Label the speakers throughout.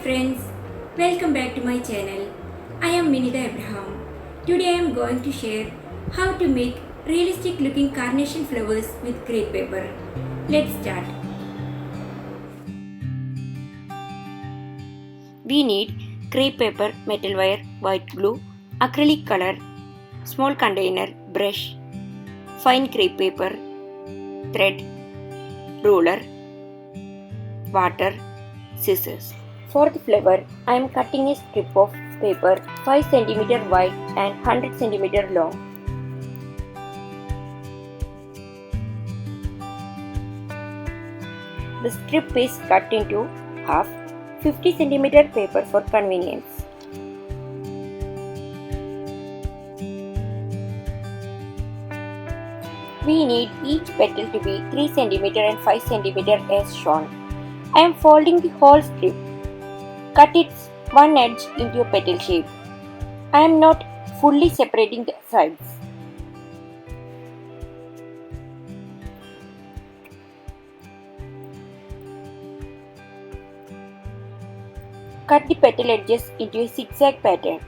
Speaker 1: friends, welcome back to my channel. I am Minitha Abraham. Today I am going to share how to make realistic looking carnation flowers with crepe paper. Let's start. We need crepe paper, metal wire, white glue, acrylic color, small container, brush, fine crepe paper, thread, roller, water, scissors. For the flower, I am cutting a strip of paper 5 cm wide and 100 cm long. The strip is cut into half, 50 cm paper for convenience. We need each petal to be 3 cm and 5 cm as shown. I am folding the whole strip. Cut its one edge into a petal shape. I am not fully separating the sides. Cut the petal edges into a zigzag pattern.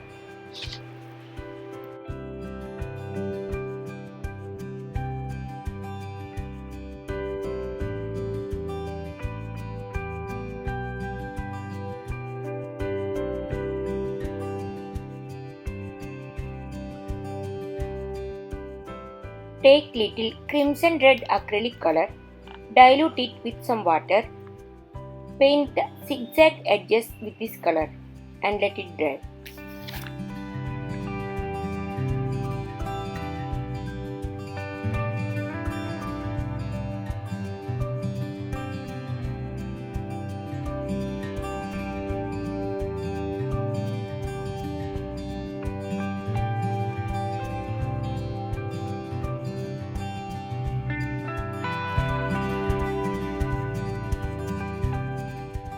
Speaker 1: Take little crimson red acrylic color, dilute it with some water, paint the zigzag edges with this color and let it dry.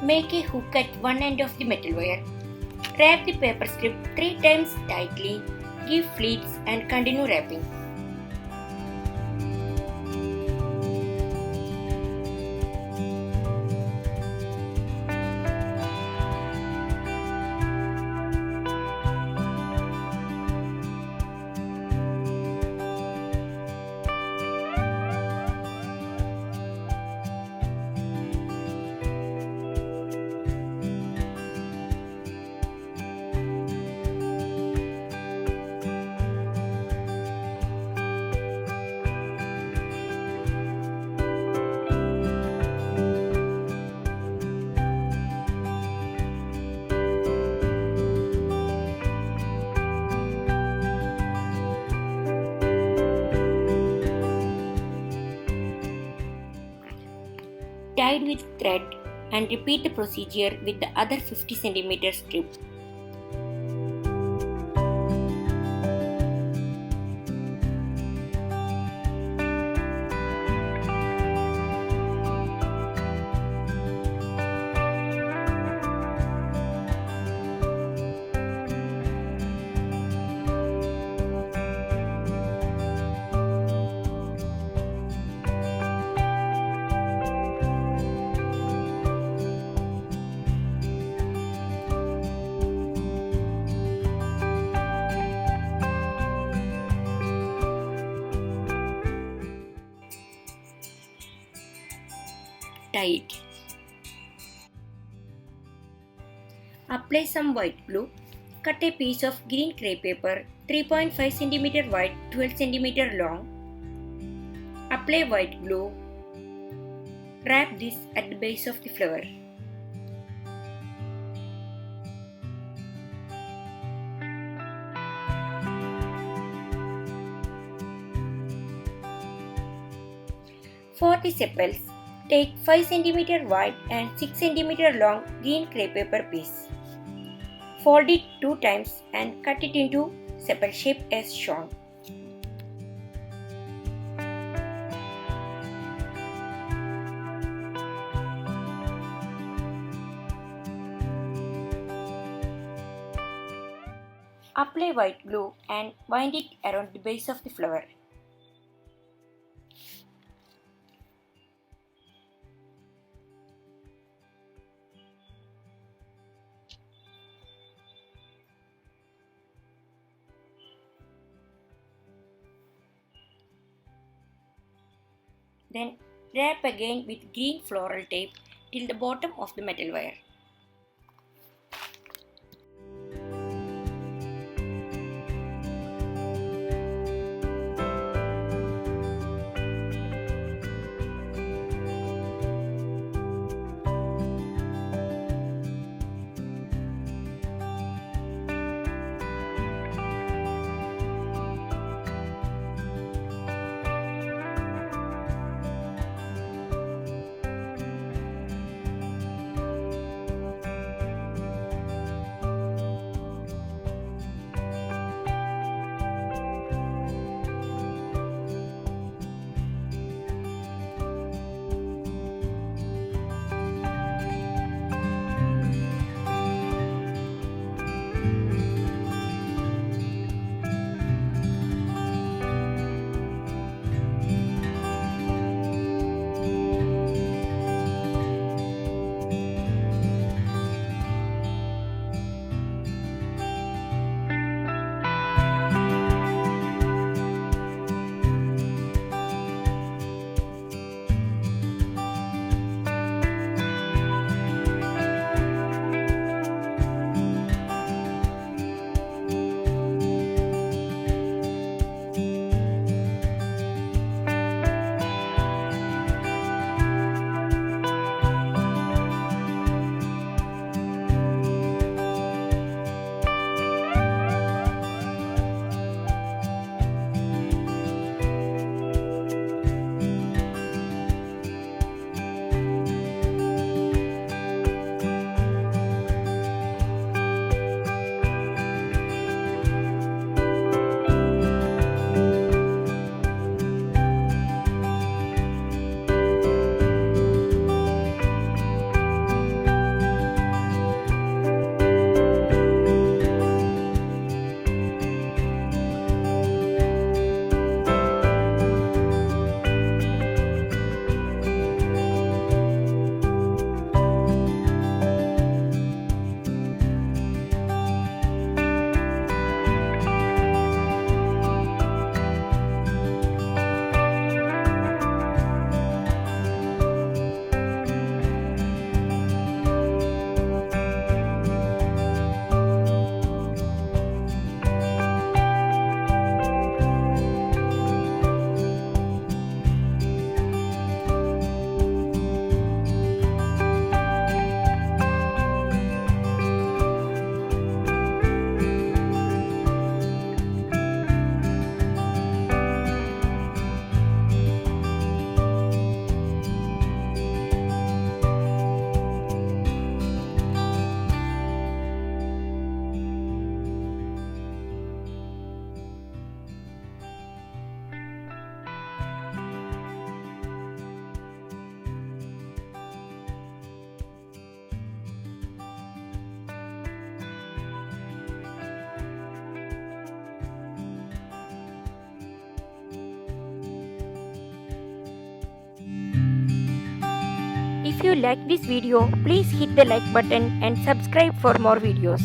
Speaker 1: Make a hook at one end of the metal wire. Wrap the paper strip 3 times tightly, give pleats and continue wrapping. Tied with thread and repeat the procedure with the other 50 cm strip. Tie it. Apply some white glue. Cut a piece of green crepe paper 3.5 cm wide, 12 cm long. Apply white glue. Wrap this at the base of the flower. For the sepals, take 5 cm wide and 6 cm long green crepe paper piece. Fold it 2 times and cut it into sepal shape as shown. Apply white glue and bind it around the base of the flower. Then wrap again with green floral tape till the bottom of the metal wire. If you like this video, please hit the like button and subscribe for more videos.